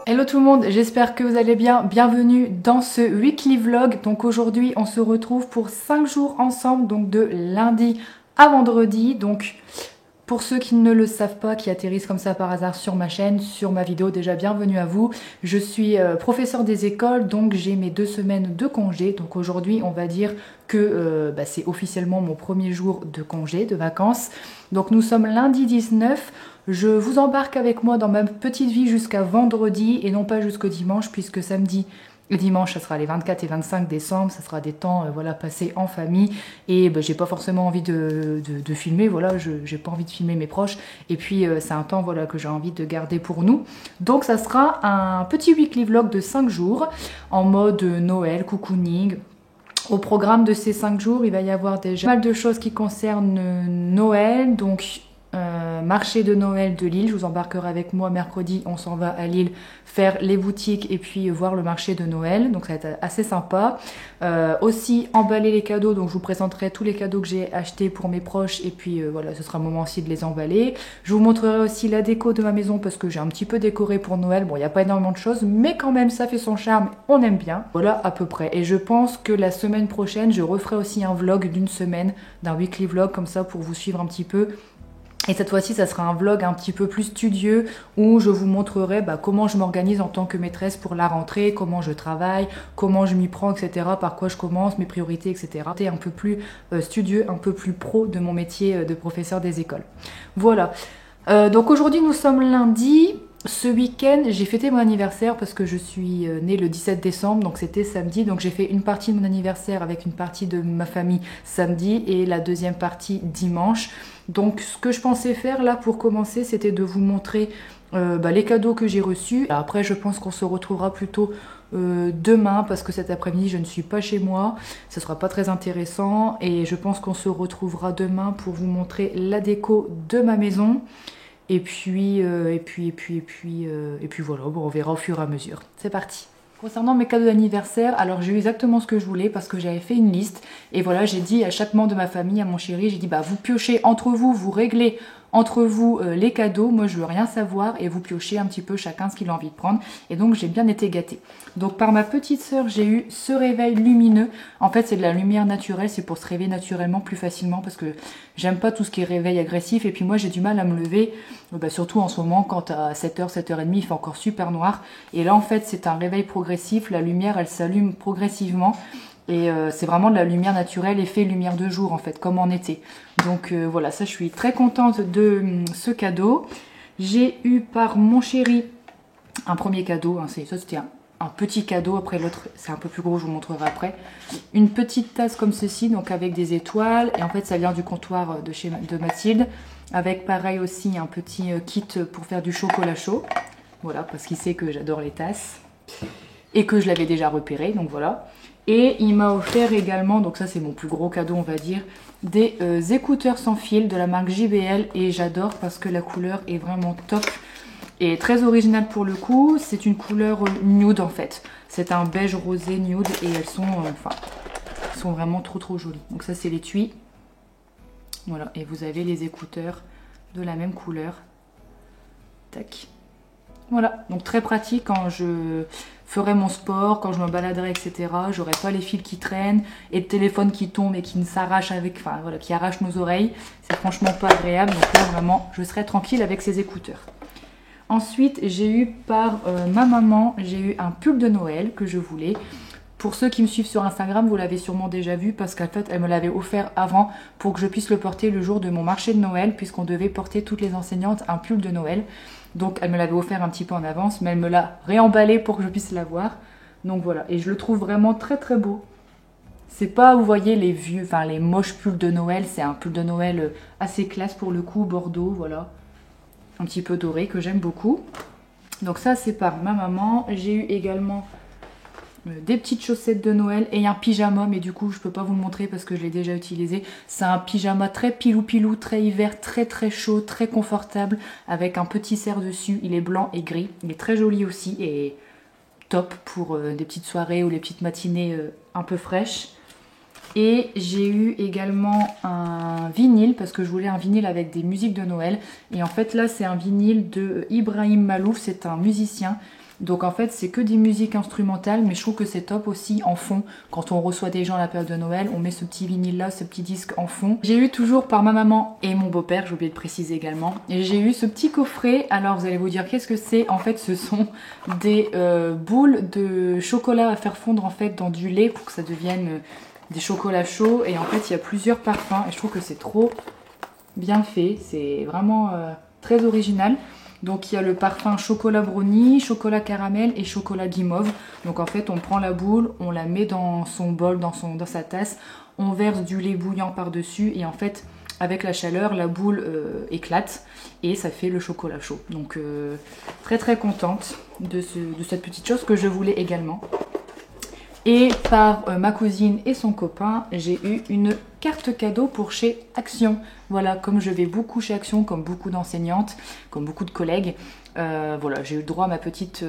Hello tout le monde, j'espère que vous allez bien. Bienvenue dans ce weekly vlog. Donc aujourd'hui on se retrouve pour 5 jours ensemble, donc de lundi à vendredi. Donc pour ceux qui ne le savent pas, qui atterrissent comme ça par hasard sur ma chaîne, sur ma vidéo, déjà bienvenue à vous. Je suis professeur des écoles, donc j'ai mes 2 semaines de congé. Donc aujourd'hui on va dire que c'est officiellement mon premier jour de congé, de vacances. Donc nous sommes lundi 19. Je vous embarque avec moi dans ma petite vie jusqu'à vendredi et non pas jusqu'au dimanche, puisque samedi et dimanche ça sera les 24 et 25 décembre, ça sera des temps voilà, passés en famille et j'ai pas forcément envie de filmer, voilà, j'ai pas envie de filmer mes proches et puis c'est un temps voilà, que j'ai envie de garder pour nous. Donc ça sera un petit weekly vlog de 5 jours en mode Noël, cocooning. Au programme de ces 5 jours, il va y avoir déjà pas mal de choses qui concernent Noël, donc marché de Noël de Lille, je vous embarquerai avec moi mercredi, on s'en va à Lille faire les boutiques et puis voir le marché de Noël, donc ça va être assez sympa. Aussi emballer les cadeaux, donc je vous présenterai tous les cadeaux que j'ai achetés pour mes proches et puis voilà, ce sera le moment aussi de les emballer. Je vous montrerai aussi la déco de ma maison parce que j'ai un petit peu décoré pour Noël, bon il n'y a pas énormément de choses mais quand même ça fait son charme, on aime bien. Voilà à peu près, et je pense que la semaine prochaine je referai aussi un vlog d'une semaine, d'un weekly vlog comme ça pour vous suivre un petit peu. Et cette fois-ci, ça sera un vlog un petit peu plus studieux où je vous montrerai comment je m'organise en tant que maîtresse pour la rentrée, comment je travaille, comment je m'y prends, etc. Par quoi je commence, mes priorités, etc. C'est un peu plus studieux, un peu plus pro de mon métier de professeur des écoles. Voilà. Donc aujourd'hui, nous sommes lundi. Ce week-end, j'ai fêté mon anniversaire parce que je suis née le 17 décembre, donc c'était samedi. Donc j'ai fait une partie de mon anniversaire avec une partie de ma famille samedi et la deuxième partie dimanche. Donc ce que je pensais faire là pour commencer, c'était de vous montrer les cadeaux que j'ai reçus. Après, je pense qu'on se retrouvera plutôt demain parce que cet après-midi, je ne suis pas chez moi. Ce sera pas très intéressant et je pense qu'on se retrouvera demain pour vous montrer la déco de ma maison. Et puis voilà, bon, on verra au fur et à mesure. C'est parti. Concernant mes cadeaux d'anniversaire, alors j'ai eu exactement ce que je voulais parce que j'avais fait une liste. Et voilà, j'ai dit à chaque membre de ma famille, à mon chéri, j'ai dit vous piochez entre vous, vous réglez entre vous les cadeaux. Moi je veux rien savoir et vous piochez un petit peu chacun ce qu'il a envie de prendre. Et donc j'ai bien été gâtée. Donc par ma petite sœur, j'ai eu ce réveil lumineux. En fait c'est de la lumière naturelle, c'est pour se réveiller naturellement plus facilement parce que j'aime pas tout ce qui est réveil agressif. Et puis moi j'ai du mal à me lever, surtout en ce moment quand à 7h, 7h30 il fait encore super noir. Et là en fait c'est un réveil progressif, la lumière elle s'allume progressivement. Et c'est vraiment de la lumière naturelle, effet lumière de jour en fait, comme en été. Donc voilà, ça je suis très contente de ce cadeau. J'ai eu par mon chéri un premier cadeau, hein, ça c'était un petit cadeau, après l'autre c'est un peu plus gros, je vous montrerai après. Une petite tasse comme ceci, donc avec des étoiles, et en fait ça vient du comptoir de Mathilde, avec pareil aussi un petit kit pour faire du chocolat chaud. Voilà, parce qu'il sait que j'adore les tasses, et que je l'avais déjà repéré, donc voilà. Et il m'a offert également, donc ça c'est mon plus gros cadeau on va dire, des écouteurs sans fil de la marque JBL et j'adore parce que la couleur est vraiment top et très originale pour le coup. C'est une couleur nude en fait, c'est un beige rosé nude et elles sont, sont vraiment trop jolies. Donc ça c'est l'étui, voilà, et vous avez les écouteurs de la même couleur, tac. Voilà, donc très pratique quand je ferai mon sport, quand je me baladerai, etc. J'aurai pas les fils qui traînent et le téléphone qui tombe et qui ne s'arrache avec, enfin voilà, qui arrache nos oreilles. C'est franchement pas agréable, donc là vraiment, je serai tranquille avec ces écouteurs. Ensuite, j'ai eu par ma maman, j'ai eu un pull de Noël que je voulais. Pour ceux qui me suivent sur Instagram, vous l'avez sûrement déjà vu parce qu'en fait, elle me l'avait offert avant pour que je puisse le porter le jour de mon marché de Noël puisqu'on devait porter toutes les enseignantes un pull de Noël. Donc elle me l'avait offert un petit peu en avance, mais elle me l'a réemballé pour que je puisse l'avoir. Donc voilà, et je le trouve vraiment très beau. C'est pas, vous voyez, les vieux, enfin les moches pulls de Noël, c'est un pull de Noël assez classe pour le coup, bordeaux, voilà. Un petit peu doré, que j'aime beaucoup. Donc ça c'est par ma maman. J'ai eu également des petites chaussettes de Noël et un pyjama, mais du coup je peux pas vous le montrer parce que je l'ai déjà utilisé. C'est un pyjama très pilou, très hiver, très chaud, très confortable, avec un petit cerf dessus. Il est blanc et gris, il est très joli aussi et top pour des petites soirées ou les petites matinées un peu fraîches. Et j'ai eu également un vinyle parce que je voulais un vinyle avec des musiques de Noël. Et en fait là c'est un vinyle de Ibrahim Malouf, c'est un musicien. Donc en fait c'est que des musiques instrumentales, mais je trouve que c'est top aussi en fond. Quand on reçoit des gens à la période de Noël, on met ce petit vinyle là, ce petit disque en fond. J'ai eu toujours par ma maman et mon beau-père, j'ai oublié de préciser également. Et j'ai eu ce petit coffret, alors vous allez vous dire qu'est-ce que c'est. En fait ce sont des boules de chocolat à faire fondre en fait dans du lait pour que ça devienne des chocolats chauds. Et en fait il y a plusieurs parfums et je trouve que c'est trop bien fait. C'est vraiment très original. Donc il y a le parfum chocolat brownie, chocolat caramel et chocolat guimauve. Donc en fait on prend la boule, on la met dans son bol, dans sa tasse, on verse du lait bouillant par-dessus et en fait avec la chaleur la boule éclate et ça fait le chocolat chaud. Donc très très contente de cette petite chose que je voulais également. Et par ma cousine et son copain, j'ai eu une carte cadeau pour chez Action. Voilà, comme je vais beaucoup chez Action, comme beaucoup d'enseignantes, comme beaucoup de collègues, voilà, j'ai eu droit à ma petite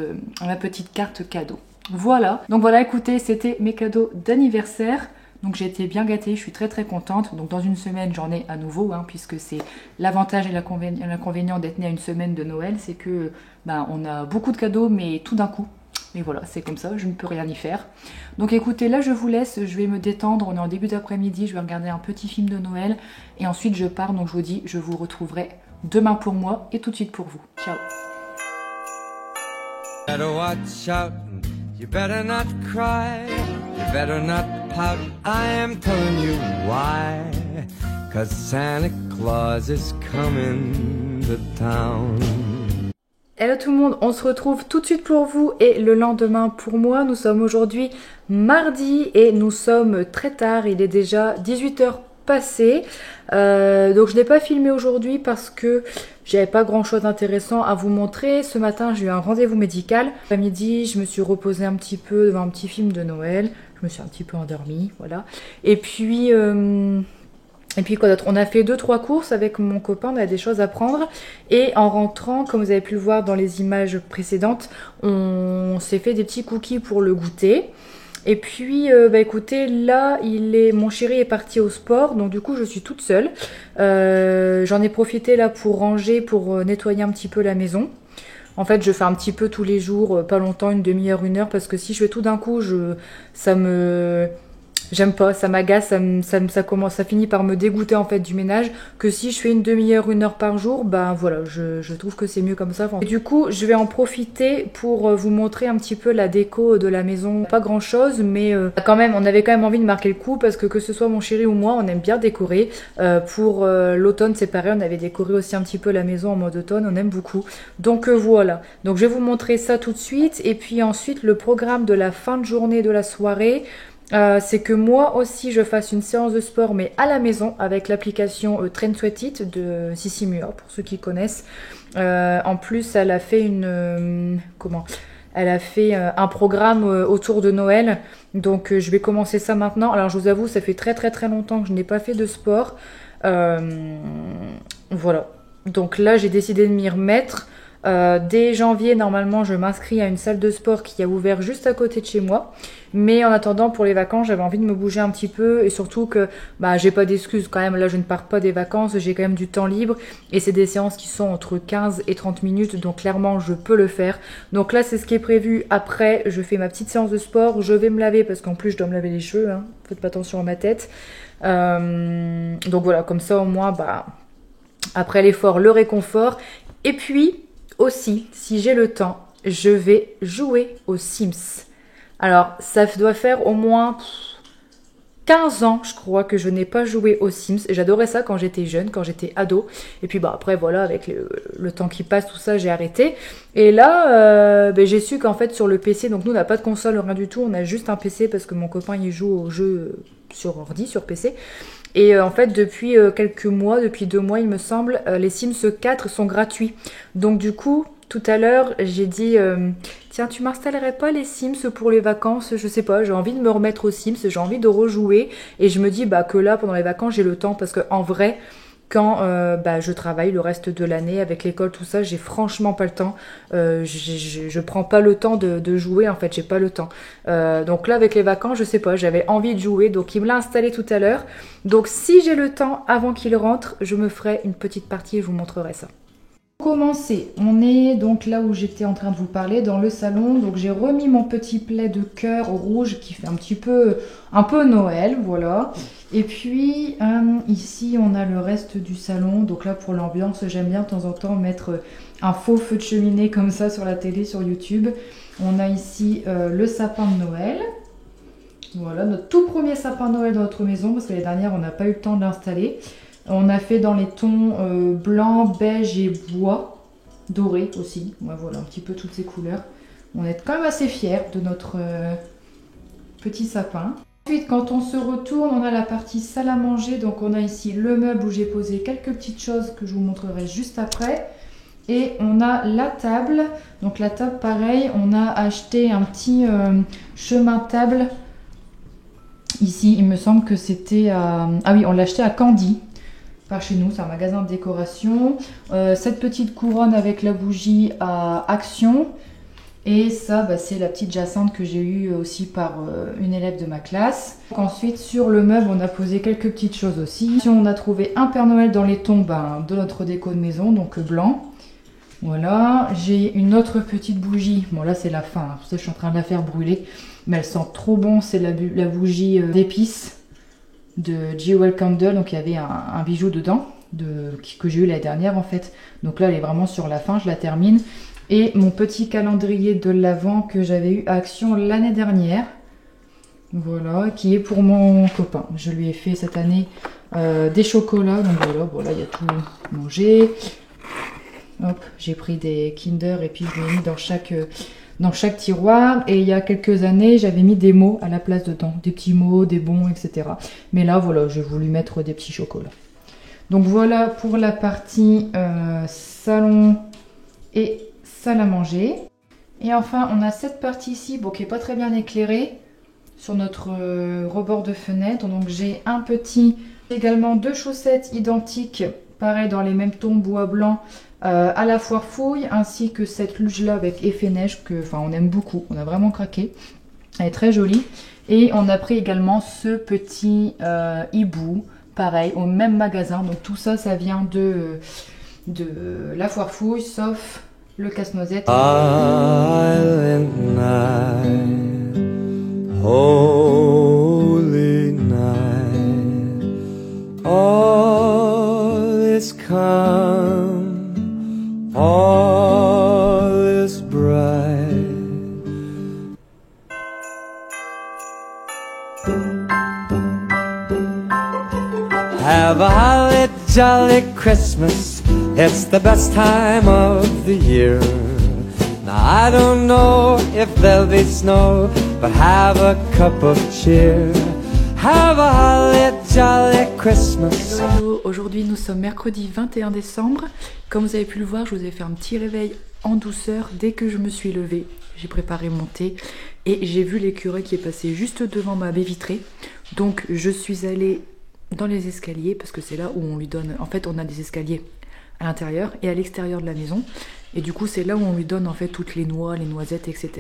carte cadeau. Voilà, donc voilà, écoutez, c'était mes cadeaux d'anniversaire. Donc j'ai été bien gâtée, je suis très très contente. Donc dans une semaine, j'en ai à nouveau, hein, puisque c'est l'avantage et l'inconvénient d'être né à une semaine de Noël, c'est que on a beaucoup de cadeaux, mais tout d'un coup. Mais voilà, c'est comme ça, je ne peux rien y faire. Donc écoutez, là je vous laisse, je vais me détendre, on est en début d'après-midi, je vais regarder un petit film de Noël. Et ensuite je pars, donc je vous dis, je vous retrouverai demain pour moi et tout de suite pour vous. Ciao. Better watch out, you better not cry, you better not pout, I am telling you why, 'cause Santa Claus is coming to town. Hello tout le monde, on se retrouve tout de suite pour vous et le lendemain pour moi. Nous sommes aujourd'hui mardi et nous sommes très tard, il est déjà 18 h passées. Donc je n'ai pas filmé aujourd'hui parce que j'avais pas grand chose d'intéressant à vous montrer. Ce matin j'ai eu un rendez-vous médical. À midi je me suis reposée un petit peu devant un petit film de Noël. Je me suis un petit peu endormie, voilà. Et puis quoi d'autre? On a fait 2-3 courses avec mon copain, on a des choses à prendre. Et en rentrant, comme vous avez pu le voir dans les images précédentes, on s'est fait des petits cookies pour le goûter. Et puis, écoutez, là, mon chéri est parti au sport, donc du coup, je suis toute seule. J'en ai profité là pour ranger, pour nettoyer un petit peu la maison. En fait, je fais un petit peu tous les jours, pas longtemps, une demi-heure, 1 heure, parce que si je fais tout d'un coup, j'aime pas, ça m'agace, ça finit par me dégoûter en fait du ménage, que si je fais une demi-heure, 1 heure par jour, voilà, je trouve que c'est mieux comme ça. Et du coup, je vais en profiter pour vous montrer un petit peu la déco de la maison. Pas grand chose, mais quand même, on avait quand même envie de marquer le coup, parce que ce soit mon chéri ou moi, on aime bien décorer. Pour l'automne, c'est pareil, on avait décoré aussi un petit peu la maison en mode automne, on aime beaucoup. Donc voilà, donc je vais vous montrer ça tout de suite, et puis ensuite, le programme de la fin de journée de la soirée. C'est que moi aussi je fasse une séance de sport mais à la maison avec l'application Train Sweat It de Sissi Mua pour ceux qui connaissent. En plus elle a fait un programme autour de Noël, donc je vais commencer ça maintenant. Alors je vous avoue, ça fait très très très longtemps que je n'ai pas fait de sport, voilà, donc là j'ai décidé de m'y remettre. Dès janvier, normalement, je m'inscris à une salle de sport qui a ouvert juste à côté de chez moi. Mais en attendant, pour les vacances, j'avais envie de me bouger un petit peu. Et surtout que j'ai pas d'excuses quand même. Là, je ne pars pas des vacances. J'ai quand même du temps libre. Et c'est des séances qui sont entre 15 et 30 minutes. Donc clairement, je peux le faire. Donc là, c'est ce qui est prévu. Après, je fais ma petite séance de sport. Je vais me laver parce qu'en plus, je dois me laver les cheveux. Hein. Faites pas attention à ma tête. Donc voilà, comme ça au moins, après l'effort, le réconfort. Et puis aussi, si j'ai le temps, je vais jouer aux Sims. Alors, ça doit faire au moins 15 ans, je crois, que je n'ai pas joué aux Sims. J'adorais ça quand j'étais jeune, quand j'étais ado. Et puis après, voilà, avec le temps qui passe, tout ça, j'ai arrêté. Et là, j'ai su qu'en fait, sur le PC, donc nous, on n'a pas de console, rien du tout. On a juste un PC parce que mon copain, il joue aux jeux sur ordi, sur PC. Et en fait, depuis quelques mois, depuis 2 mois, il me semble, les Sims 4 sont gratuits. Donc du coup, tout à l'heure, j'ai dit, tiens, tu m'installerais pas les Sims pour les vacances? Je sais pas, j'ai envie de me remettre aux Sims, j'ai envie de rejouer. Et je me dis que là, pendant les vacances, j'ai le temps parce que en vrai, quand je travaille le reste de l'année avec l'école, tout ça, j'ai franchement pas le temps. Je prends pas le temps de jouer, en fait, j'ai pas le temps. Donc là, avec les vacances, je sais pas, j'avais envie de jouer, donc il me l'a installé tout à l'heure. Donc si j'ai le temps, avant qu'il rentre, je me ferai une petite partie et je vous montrerai ça. Pour commencer, on est donc là où j'étais en train de vous parler, dans le salon. Donc j'ai remis mon petit plaid de cœur rouge qui fait un peu Noël, voilà. Et puis ici on a le reste du salon. Donc là pour l'ambiance, j'aime bien de temps en temps mettre un faux feu de cheminée comme ça sur la télé, sur YouTube. On a ici le sapin de Noël. Voilà, notre tout premier sapin de Noël dans notre maison, parce que l'année dernière on n'a pas eu le temps de l'installer. On a fait dans les tons blanc, beige et bois, doré aussi. Ouais, voilà, un petit peu toutes ces couleurs. On est quand même assez fiers de notre petit sapin. Ensuite, quand on se retourne, on a la partie salle à manger. Donc on a ici le meuble où j'ai posé quelques petites choses que je vous montrerai juste après. Et on a la table. Donc la table, pareil, on a acheté un petit chemin table. Ici, il me semble que c'était à... Ah oui, on l'a acheté à Candy. Par chez nous, c'est un magasin de décoration. Cette petite couronne avec la bougie à Action. Et ça, c'est la petite Jacinthe que j'ai eue aussi par une élève de ma classe. Donc ensuite, sur le meuble, on a posé quelques petites choses aussi. On a trouvé un Père Noël dans les tons de notre déco de maison, donc blanc. Voilà, j'ai une autre petite bougie. Bon là, c'est la fin, hein. Pour ça, je suis en train de la faire brûler. Mais elle sent trop bon, c'est la bougie d'épices de Jewel Candle. Donc il y avait un bijou dedans que j'ai eu l'année dernière en fait. Donc là, elle est vraiment sur la fin, je la termine. Et mon petit calendrier de l'Avent que j'avais eu à Action l'année dernière. Voilà, qui est pour mon copain. Je lui ai fait cette année des chocolats. Donc voilà, il y a tout mangé. Hop, j'ai pris des Kinder et puis je l'ai mis dans chaque tiroir. Et il y a quelques années, j'avais mis des mots à la place dedans. Des petits mots, des bons, etc. Mais là, voilà, j'ai voulu mettre des petits chocolats. Donc voilà pour la partie salon et salle à manger. Et enfin, on a cette partie ici, bon, qui n'est pas très bien éclairée, sur notre rebord de fenêtre. Donc j'ai également deux chaussettes identiques, pareil dans les mêmes tons bois blanc, à la foire fouille, ainsi que cette luge là avec effet neige que on aime beaucoup, on a vraiment craqué. Elle est très jolie. Et on a pris également ce petit hibou, pareil, au même magasin. Donc tout ça, ça vient de la foire fouille, sauf le casse-noisette. Silent night, holy night, all is calm, all is bright. Have a holly jolly Christmas, it's the best time of the year. Now I don't know if there'll be snow, but have a cup of cheer. Have a holly jolly Christmas. Hello, aujourd'hui nous sommes mercredi 21 décembre. Comme vous avez pu le voir, je vous ai fait un petit réveil en douceur dès que je me suis levée. J'ai préparé mon thé et j'ai vu l'écureuil qui est passé juste devant ma baie vitrée. Donc je suis allée dans les escaliers parce que c'est là où on lui donne... En fait, on a des escaliers à l'intérieur et à l'extérieur de la maison. Et du coup, c'est là où on lui donne en fait toutes les noix, les noisettes, etc.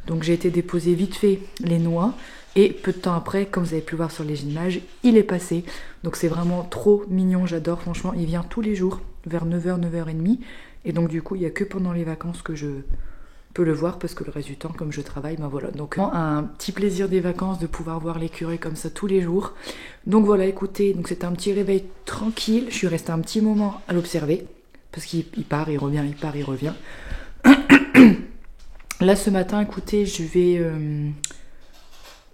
Donc j'ai été déposer vite fait les noix. Et peu de temps après, comme vous avez pu le voir sur les images, il est passé. Donc c'est vraiment trop mignon, j'adore. Franchement, il vient tous les jours vers 9h, 9h30. Et donc du coup, il n'y a que pendant les vacances que je peux le voir parce que le reste du temps, comme je travaille, voilà. Donc un petit plaisir des vacances de pouvoir voir l'écureuil comme ça tous les jours. Donc voilà, écoutez, donc c'était un petit réveil tranquille. Je suis restée un petit moment à l'observer parce qu'il part, il revient, il part, il revient. Là ce matin, écoutez, je vais...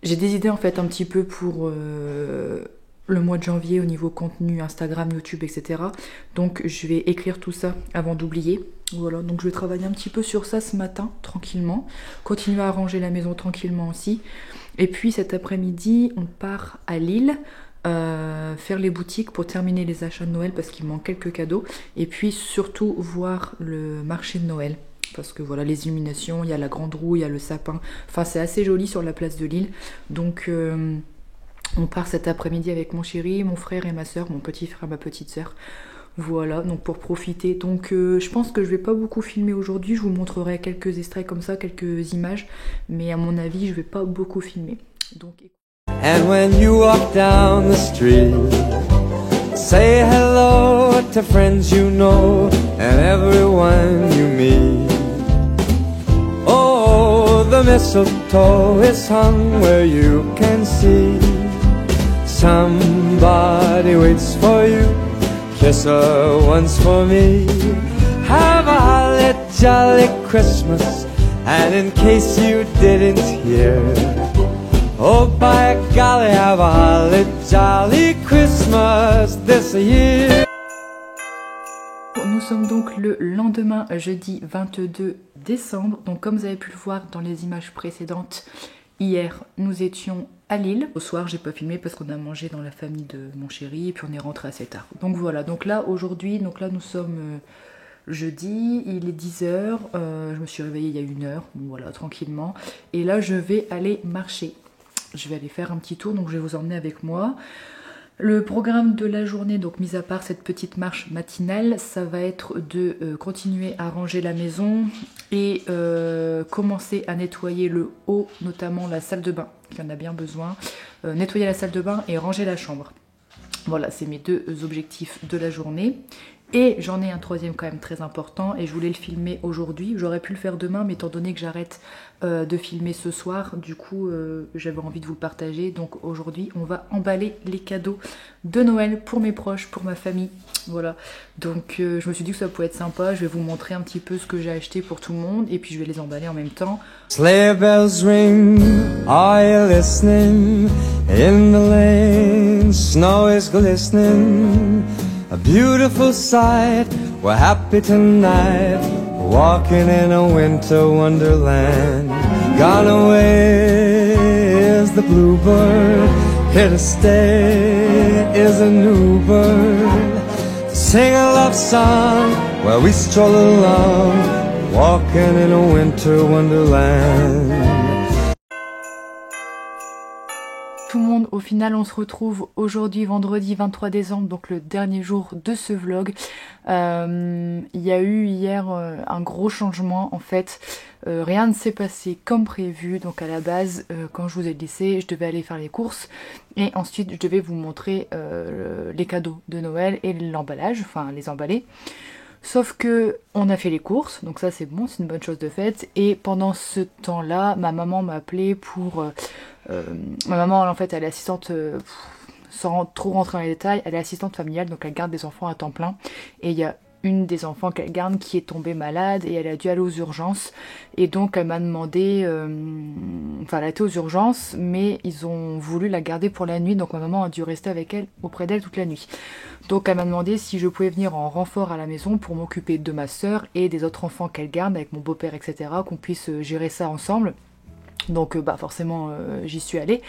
J'ai des idées en fait un petit peu pour le mois de janvier au niveau contenu Instagram, YouTube, etc. Donc je vais écrire tout ça avant d'oublier. Voilà, donc je vais travailler un petit peu sur ça ce matin, tranquillement. Continuer à ranger la maison tranquillement aussi. Et puis cet après-midi, on part à Lille. Faire les boutiques pour terminer les achats de Noël parce qu'il manque quelques cadeaux. Et puis surtout voir le marché de Noël. Parce que voilà, les illuminations, il y a la grande roue, il y a le sapin. Enfin, c'est assez joli sur la place de Lille. Donc On part cet après-midi avec mon chéri, mon frère et ma soeur, mon petit frère et ma petite soeur. Voilà, donc pour profiter. Donc je pense que je vais pas beaucoup filmer aujourd'hui. Je vous montrerai quelques extraits comme ça, quelques images. Mais à mon avis, je vais pas beaucoup filmer. Donc... And when you walk down the street, say hello to friends you know and everyone you meet. Oh, the mistletoe is hung where you can see. Somebody waits for you, kiss her once for me. Have a holly jolly Christmas, and in case you didn't hear, oh, by golly, have a holly jolly Christmas this year. Nous sommes donc le lendemain, jeudi 22 décembre. Donc comme vous avez pu le voir dans les images précédentes, hier nous étions à Lille. Au soir, j'ai pas filmé parce qu'on a mangé dans la famille de mon chéri et puis on est rentré assez tard. Donc voilà, donc là aujourd'hui, nous sommes jeudi, il est 10h, je me suis réveillée il y a 1 heure, bon, voilà, tranquillement. Et là je vais aller marcher. Je vais aller faire un petit tour, donc je vais vous emmener avec moi. Le programme de la journée, donc mis à part cette petite marche matinale, ça va être de continuer à ranger la maison et commencer à nettoyer le haut, notamment la salle de bain, qui en a bien besoin. Nettoyer la salle de bain et ranger la chambre. Voilà, c'est mes 2 objectifs de la journée. Et j'en ai un troisième quand même très important et je voulais le filmer aujourd'hui. J'aurais pu le faire demain, mais étant donné que j'arrête de filmer ce soir, du coup j'avais envie de vous le partager. Donc aujourd'hui on va emballer les cadeaux de Noël pour mes proches, pour ma famille. Voilà, donc je me suis dit que ça pouvait être sympa. Je vais vous montrer un petit peu ce que j'ai acheté pour tout le monde et puis je vais les emballer en même temps. Sleigh bells ring, are you listening? In the lane, snow is glistening. A beautiful sight, we're happy tonight, walking in a winter wonderland. Gone away is the bluebird, here to stay is a new bird. To sing a love song while we stroll along, walking in a winter wonderland. Tout le monde, au final on se retrouve aujourd'hui vendredi 23 décembre, donc le dernier jour de ce vlog. Il y a eu hier un gros changement en fait, rien ne s'est passé comme prévu. Donc à la base quand je vous ai laissé, je devais aller faire les courses et ensuite je devais vous montrer les cadeaux de Noël et l'emballage, enfin les emballer. Sauf que on a fait les courses, donc ça c'est bon, c'est une bonne chose de faite. Et pendant ce temps-là, ma maman m'a appelé pour... ma maman en fait elle est assistante, sans trop rentrer dans les détails, elle est assistante familiale, donc elle garde des enfants à temps plein. Et il y a une des enfants qu'elle garde qui est tombée malade et elle a dû aller aux urgences. Et donc elle m'a demandé, enfin elle a été aux urgences, mais ils ont voulu la garder pour la nuit, donc ma maman a dû rester avec elle, auprès d'elle toute la nuit. Donc elle m'a demandé si je pouvais venir en renfort à la maison pour m'occuper de ma soeur et des autres enfants qu'elle garde avec mon beau-père, etc. Qu'on puisse gérer ça ensemble. Donc bah forcément j'y suis allée.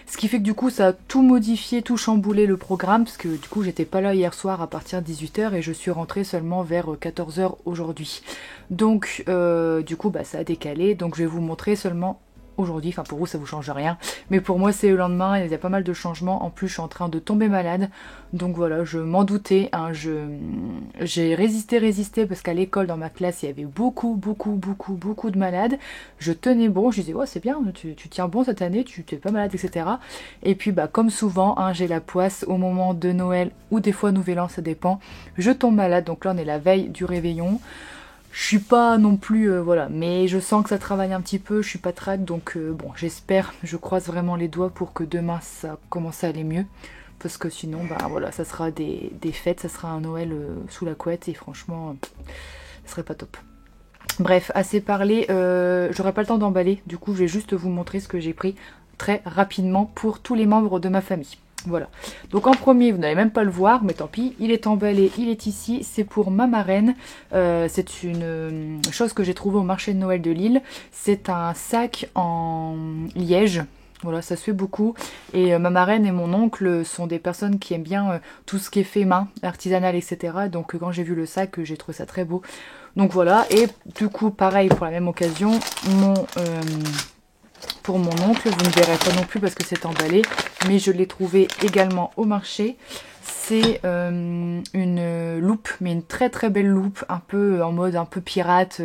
Ce qui fait que du coup ça a tout modifié, tout chamboulé le programme. Parce que du coup j'étais pas là hier soir à partir de 18h et je suis rentrée seulement vers 14h aujourd'hui. Donc du coup bah ça a décalé. Donc je vais vous montrer seulement aujourd'hui, enfin pour vous ça vous change rien, mais pour moi c'est le lendemain, il y a pas mal de changements, en plus je suis en train de tomber malade, donc voilà, je m'en doutais, hein, j'ai résisté parce qu'à l'école dans ma classe il y avait beaucoup de malades, je tenais bon, je disais ouais c'est bien, tu tiens bon cette année, tu t'es pas malade, etc. Et puis bah comme souvent, hein, j'ai la poisse au moment de Noël ou des fois Nouvel An, ça dépend, je tombe malade, donc là on est la veille du réveillon. Je suis pas non plus, voilà, mais je sens que ça travaille un petit peu, je suis pas track, donc bon, j'espère, je croise vraiment les doigts pour que demain ça commence à aller mieux, parce que sinon, bah voilà, ça sera des fêtes, ça sera un Noël sous la couette, et franchement, ce serait pas top. Bref, assez parlé, j'aurai pas le temps d'emballer, du coup je vais juste vous montrer ce que j'ai pris très rapidement pour tous les membres de ma famille. Voilà, donc en premier vous n'allez même pas le voir, mais tant pis, il est emballé, il est ici, c'est pour ma marraine, c'est une chose que j'ai trouvée au marché de Noël de Lille, c'est un sac en liège, voilà, ça se fait beaucoup, et ma marraine et mon oncle sont des personnes qui aiment bien tout ce qui est fait main, artisanal, etc. Donc quand j'ai vu le sac, j'ai trouvé ça très beau, donc voilà, et du coup pareil pour la même occasion, pour mon oncle, vous ne verrez pas non plus parce que c'est emballé, mais je l'ai trouvé également au marché. C'est une loupe, mais une très très belle loupe, un peu en mode un peu pirate.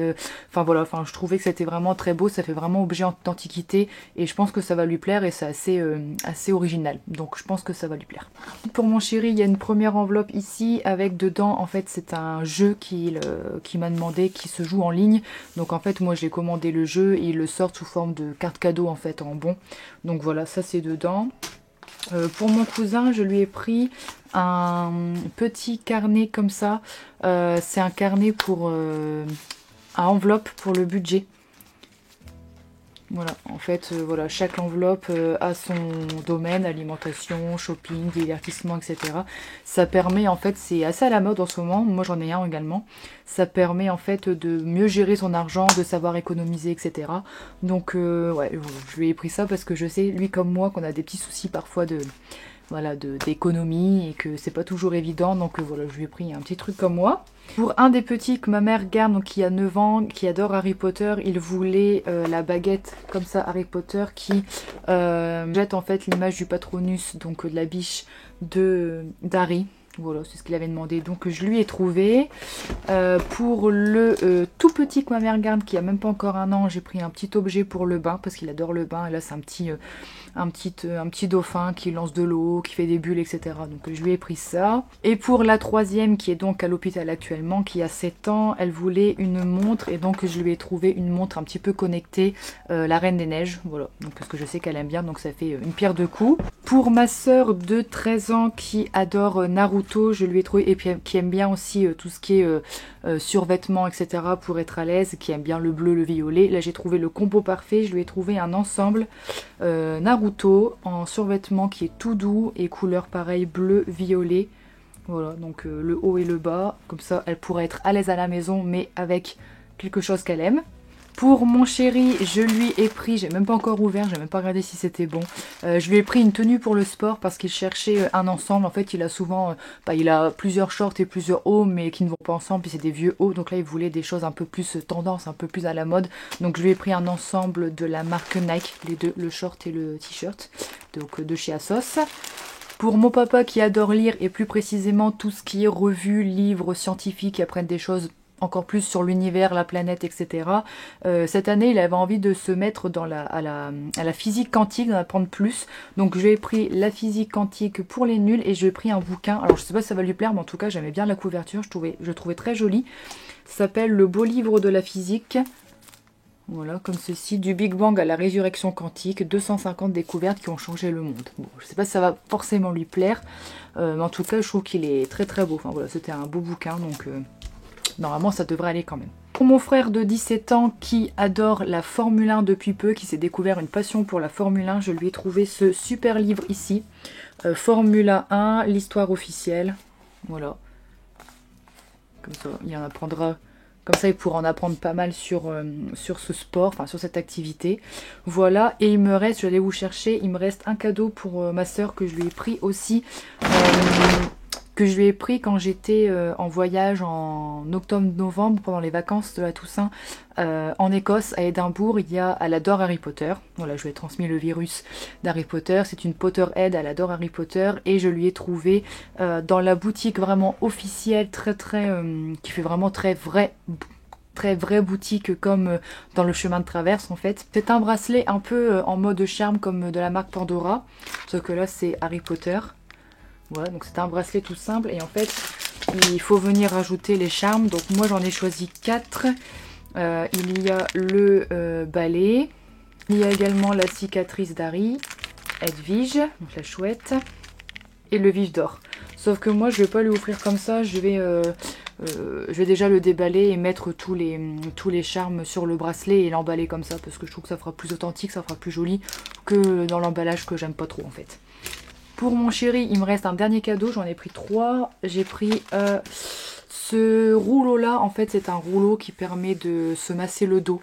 Enfin voilà, je trouvais que c'était vraiment très beau, ça fait vraiment objet d'antiquité et je pense que ça va lui plaire et c'est assez original. Donc je pense que ça va lui plaire. Pour mon chéri, il y a une première enveloppe ici avec dedans, en fait c'est un jeu qui m'a demandé, qui se joue en ligne. Donc en fait moi j'ai commandé le jeu et il le sort sous forme de carte cadeau en fait en bon. Donc voilà, ça c'est dedans. Pour mon cousin, je lui ai pris un petit carnet comme ça. C'est un carnet pour à enveloppe pour le budget. Voilà, en fait, voilà, chaque enveloppe a son domaine, alimentation, shopping, divertissement, etc. Ça permet, en fait, c'est assez à la mode en ce moment, moi j'en ai un également. Ça permet, en fait, de mieux gérer son argent, de savoir économiser, etc. Donc, ouais, je lui ai pris ça parce que je sais, lui comme moi, qu'on a des petits soucis parfois d'économie et que c'est pas toujours évident. Donc, voilà, je lui ai pris un petit truc comme moi. Pour un des petits que ma mère garde, donc qui a 9 ans, qui adore Harry Potter, il voulait la baguette comme ça Harry Potter qui jette en fait l'image du Patronus, donc de la biche d'Harry. Voilà, c'est ce qu'il avait demandé, donc je lui ai trouvé. Pour le tout petit que ma mère garde, qui a même pas encore 1 an, j'ai pris un petit objet pour le bain, parce qu'il adore le bain, et là c'est un petit dauphin qui lance de l'eau, qui fait des bulles, etc. Donc je lui ai pris ça. Et pour la troisième, qui est donc à l'hôpital actuellement, qui a 7 ans, elle voulait une montre, et donc je lui ai trouvé une montre un petit peu connectée, la Reine des Neiges, voilà, donc parce que je sais qu'elle aime bien, donc ça fait une pierre deux coups. Pour ma soeur de 13 ans qui adore Naruto, je lui ai trouvé, et puis qui aime bien aussi tout ce qui est survêtements, etc. pour être à l'aise, qui aime bien le bleu, le violet. Là j'ai trouvé le combo parfait, je lui ai trouvé un ensemble Naruto en survêtement qui est tout doux et couleur pareil bleu, violet. Voilà, donc le haut et le bas, comme ça elle pourrait être à l'aise à la maison mais avec quelque chose qu'elle aime. Pour mon chéri, je lui ai pris, j'ai même pas encore ouvert, j'ai même pas regardé si c'était bon. Je lui ai pris une tenue pour le sport parce qu'il cherchait un ensemble. En fait, il a souvent, il a plusieurs shorts et plusieurs hauts, mais qui ne vont pas ensemble. Puis c'est des vieux hauts, donc là il voulait des choses un peu plus tendance, un peu plus à la mode. Donc je lui ai pris un ensemble de la marque Nike, les deux, le short et le t-shirt, donc de chez Asos. Pour mon papa qui adore lire et plus précisément tout ce qui est revues, livres scientifiques qui apprennent des choses encore plus sur l'univers, la planète, etc. Cette année, il avait envie de se mettre à la physique quantique, d'en apprendre plus. Donc, je lui ai pris la physique quantique pour les nuls et je lui ai pris un bouquin. Alors, je sais pas si ça va lui plaire, mais en tout cas, j'aimais bien la couverture. Je le trouvais très joli. Ça s'appelle Le beau livre de la physique. Voilà, comme ceci, du Big Bang à la résurrection quantique, 250 découvertes qui ont changé le monde. Bon, je sais pas si ça va forcément lui plaire, mais en tout cas, je trouve qu'il est très très beau. Enfin voilà, c'était un beau bouquin, donc normalement ça devrait aller quand même. Pour mon frère de 17 ans qui adore la Formule 1 depuis peu, qui s'est découvert une passion pour la Formule 1, je lui ai trouvé ce super livre ici, Formula 1, l'histoire officielle. Voilà, comme ça, il en apprendra. Comme ça, il pourra en apprendre pas mal sur ce sport, enfin sur cette activité. Voilà, et il me reste, je vais aller vous chercher, il me reste un cadeau pour ma soeur que je lui ai pris aussi. Que je lui ai pris quand j'étais en voyage en octobre-novembre pendant les vacances de la Toussaint en Écosse, à Édimbourg. Elle adore Harry Potter. Voilà, je lui ai transmis le virus d'Harry Potter. C'est une Potterhead, elle adore Harry Potter et je lui ai trouvé dans la boutique vraiment officielle, qui fait vraiment très vraie boutique comme dans le chemin de traverse en fait. C'est un bracelet un peu en mode charme comme de la marque Pandora, sauf que là c'est Harry Potter. Voilà, donc c'est un bracelet tout simple et en fait il faut venir rajouter les charmes. Donc moi j'en ai choisi 4. Il y a le balai, il y a également la cicatrice d'Harry, Edwige, donc la chouette, et le vif d'or. Sauf que moi je vais pas lui offrir comme ça, je vais déjà le déballer et mettre tous les charmes sur le bracelet et l'emballer comme ça parce que je trouve que ça fera plus authentique, ça fera plus joli que dans l'emballage que j'aime pas trop en fait. Pour mon chéri, il me reste un dernier cadeau, j'en ai pris 3. J'ai pris ce rouleau là, en fait c'est un rouleau qui permet de se masser le dos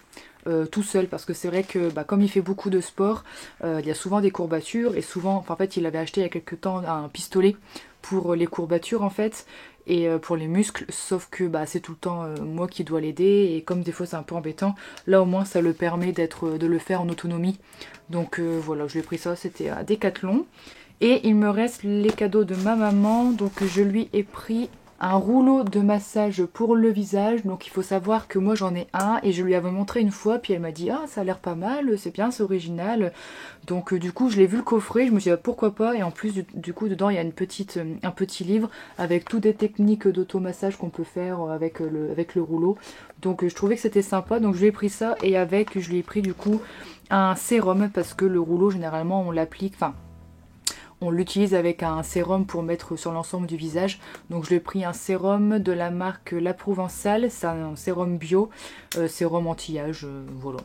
tout seul parce que c'est vrai que comme il fait beaucoup de sport, il y a souvent des courbatures et souvent, en fait il avait acheté il y a quelques temps un pistolet pour les courbatures en fait et pour les muscles, sauf que c'est tout le temps moi qui dois l'aider et comme des fois c'est un peu embêtant, là au moins ça le permet de le faire en autonomie. Donc voilà, je lui ai pris ça, c'était à Decathlon. Et il me reste les cadeaux de ma maman, donc je lui ai pris un rouleau de massage pour le visage. Donc il faut savoir que moi j'en ai un et je lui avais montré une fois, puis elle m'a dit ah ça a l'air pas mal, c'est bien, c'est original. Donc du coup je l'ai vu le coffret, je me suis dit ah, pourquoi pas, et en plus du coup dedans il y a un petit livre avec toutes des techniques d'automassage qu'on peut faire avec le rouleau. Donc je trouvais que c'était sympa, donc je lui ai pris ça, et avec je lui ai pris du coup un sérum parce que le rouleau généralement on l'applique, enfin on l'utilise avec un sérum pour mettre sur l'ensemble du visage. Donc je lui ai pris un sérum de la marque La Provençale. C'est un sérum bio, sérum anti-âge, voilà.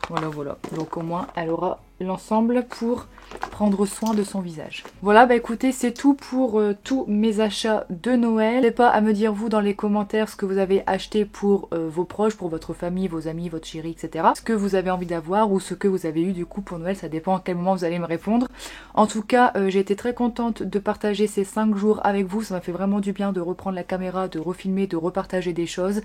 Voilà. Donc au moins elle aura l'ensemble pour prendre soin de son visage. Voilà, bah écoutez, c'est tout pour tous mes achats de Noël. N'hésitez pas à me dire vous dans les commentaires ce que vous avez acheté pour vos proches, pour votre famille, vos amis, votre chérie, etc. Ce que vous avez envie d'avoir ou ce que vous avez eu du coup pour Noël, ça dépend à quel moment vous allez me répondre. En tout cas, j'ai été très contente de partager ces 5 jours avec vous. Ça m'a fait vraiment du bien de reprendre la caméra, de refilmer, de repartager des choses.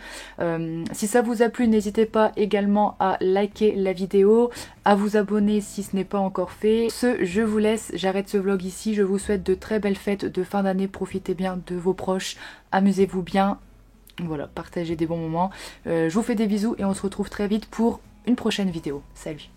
Si ça vous a plu, n'hésitez pas également à liker la vidéo, à vous abonner si ce n'est pas encore fait. Je vous laisse, j'arrête ce vlog ici. Je vous souhaite de très belles fêtes de fin d'année. Profitez bien de vos proches, amusez-vous bien. Voilà, partagez des bons moments. Je vous fais des bisous et on se retrouve très vite pour une prochaine vidéo. Salut!